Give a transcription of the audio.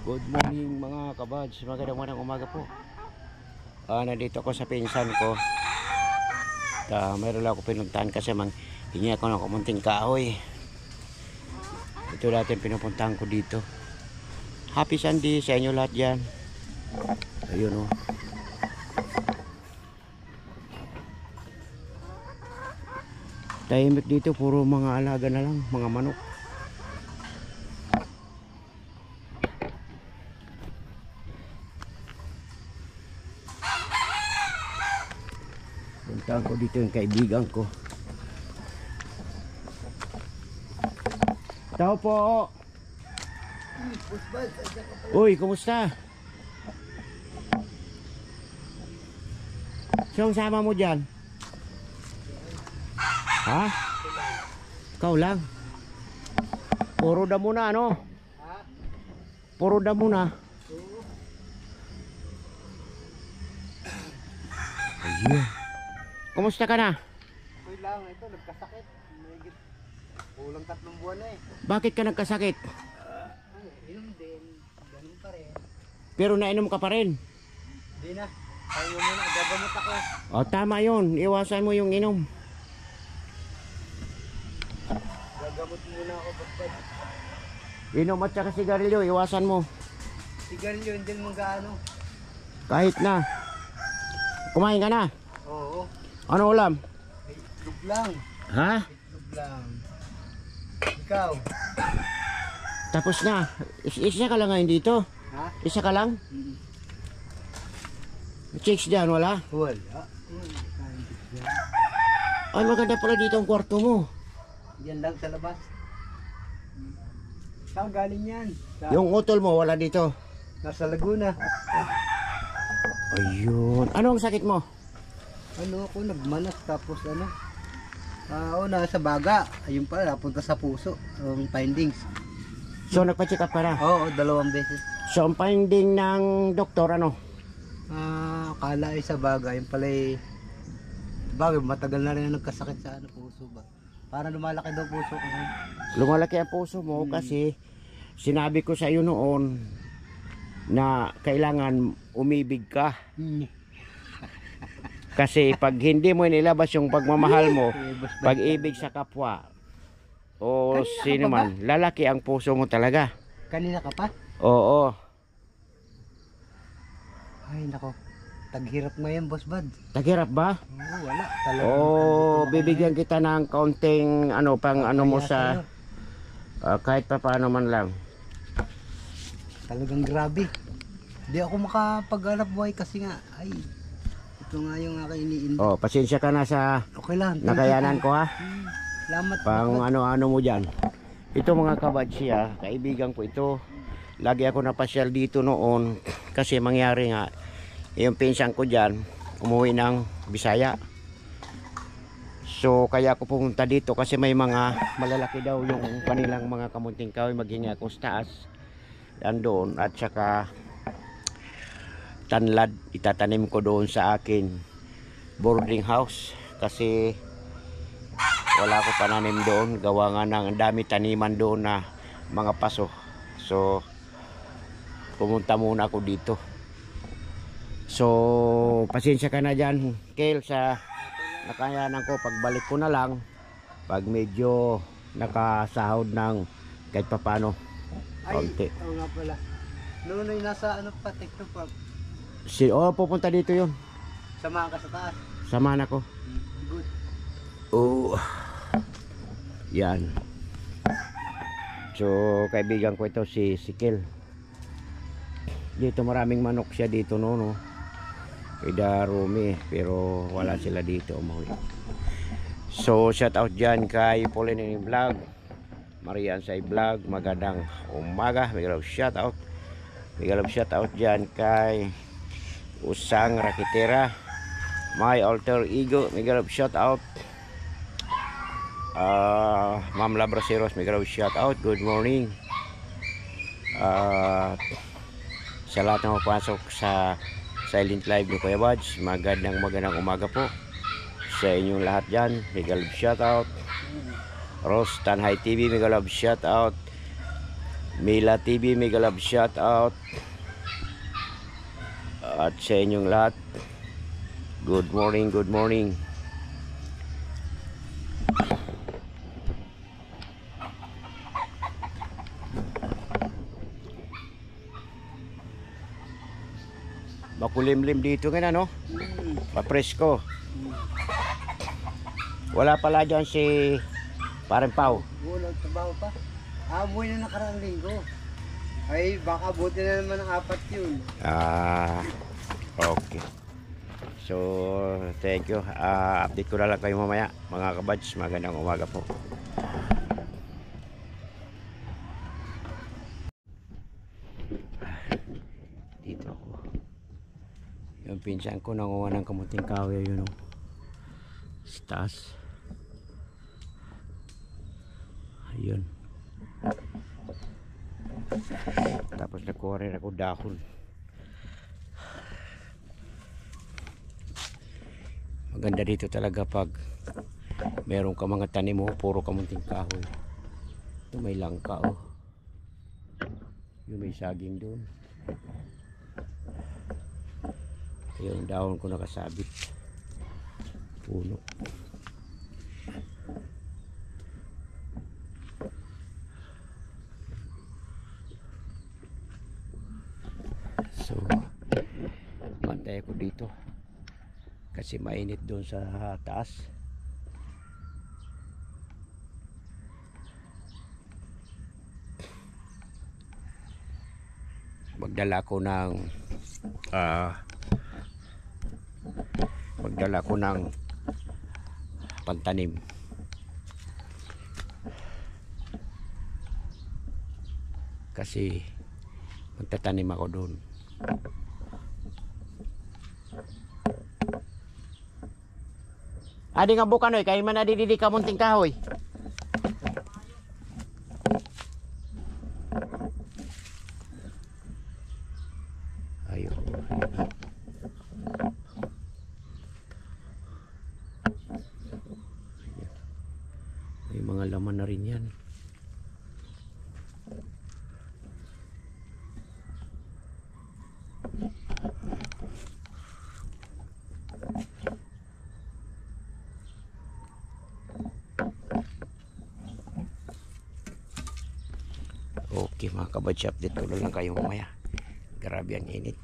Good morning mga kabads, magandang umaga po. Nandito ako sa pinsan ko. Mayroon lang ako pinuntahan kasi hingi ako ng kumunting kahoy. Ito natin pinupuntahan ko dito. Happy Sunday sa inyo lahat dyan. Ayun o. Tahimik dito, puro mga alaga na lang, mga manok. Puntahan ko dito yung kaibigan ko. Tao po. Uy, kumusta? Siyang sama mo dyan? Ha? Ikaw lang? Puro damo na, ano? Puro damo na. Ayun. Kumusta ka na? Okay lang, ito nagkasakit. Kulang 3 buwan na eh. Bakit ka nagkasakit? Inom din, ganun pa rin. Pero nainom ka pa rin. Hindi na, kaya mo muna, gagamot ako. O tama yun, iwasan mo yung inom. Gagamot muna ako, basta. Inom at saka sigarilyo, iwasan mo. Sigarilyo, hindi mo gaano. Kahit na. Kumain ka na? Oo. Ano ulam? Itlog lang. Ha? Itlog lang. Ikaw? Tapos na. Isa ka lang ngayon dito? Ha? Isa ka lang? Chicks dyan, wala? Wala. Ay, maganda pala dito ang kwarto mo. Yan lang sa labas. Saan galing yan? Yung utol mo, wala dito. Nasa Laguna. Ayun. Ano ang sakit mo? Ano ako, nagmanas tapos ano? Nasa baga. Ayun pala, napunta sa puso. Ang findings. So, nagpa-check up ka na? Oo, 2 beses. So, ang finding ng doktor, ano? Akala ay sa baga. Ayun pala ay bagay, matagal na rin nagkasakit sa puso ba? Para lumalaki daw puso ko. Lumalaki ang puso mo kasi sinabi ko sa iyo noon na kailangan umibig ka. Kasi pag hindi mo inilabas yung pagmamahal mo, pag-ibig sa kapwa o sino man, lalaki ang puso mo talaga. Kanina ka pa? Oo. Ay nako, taghirap mo yan, Boss Bad. Taghirap ba? Oo, wala. Talagang Bibigyan kita ng kaunting pang mo sa kahit pa paano man lang. Talagang grabe. Hindi ako makapag-alap buhay kasi nga, ay, ito nga yung aking iniinda. Pasensya ka na sa Okay lang. nakayanan ko ha. Salamat. Pang ano mo dyan. Ito mga kabadsi kaibigan ko ito. Lagi ako napasyal dito noon kasi mangyari nga yung pinsan ko dyan umuwi ng Bisaya. So kaya ako pumunta dito kasi may mga malalaki daw yung kanilang mga kamunting kahoy, maghingi ako sa taas doon at saka tanlad itatanim ko doon sa akin boarding house kasi wala ko pananim doon, gawa nga ng dami taniman doon na mga paso. So pumunta muna ako dito. So pasensya ka na dyan Kel sa nakayanan ko, pagbalik ko na lang pag medyo nakasahod ng kahit papano konti. Oo nga pala. Noon ay nasa pa, TikTok pa. Pupunta dito yun. Samahan ka sa taas. Samahan ako. Good. Yan. So kaibigan ko ito si Kel. Dito maraming manok siya dito no. Ida Rumi, pero wala sila dito umuwi. So shout out dyan kay Pauline Vlog, Marian Say Vlog, magandang umaga, may galap shout out dyan kay Usang Rakitera, my alter ego, may galap shout out. Ma'am Labraseros, may galap shout out, good morning. Sa lahat na mapasok sa silent live ni Kuya Bads, magandang umaga po sa inyong lahat dyan. Mega love shout out. Rose Tanhay TV, mega love shout out. Mila TV, mega love shout out. At sa inyong lahat, good morning, good morning. Makulimlim dito ngayon, ano? Papresko. Wala pala dyan si Parang Pao. Bulag, trabaho pa. Amoy na nakaraang linggo. Ay, baka buti na naman ang 4 yun. Okay. So, thank you. Update ko na lang kayo mamaya, mga kabads. Magandang umaga po. Dito ako. Yung pinsan ko nanguha ng kamuting kahoy, yun o. Sa taas. Ayun. Tapos nakuha rin ako dahon. Maganda dito talaga pag meron ka mga tanim mo, puro kamunting kahoy. Ito may langka oh. Yung may saging doon. Yung dahon ko nakasabit. Puno. So, bantay ako dito kasi mainit doon sa taas. Magdala ko ng pantanim. Kasi magtatanim ako doon. Adi nga bukanoy kay man adididi ka munting kahoy. Ayo. May mga laman na rin yan. Okay mga kabadsi, update ko na lang kayo mamaya. Grabe ang init.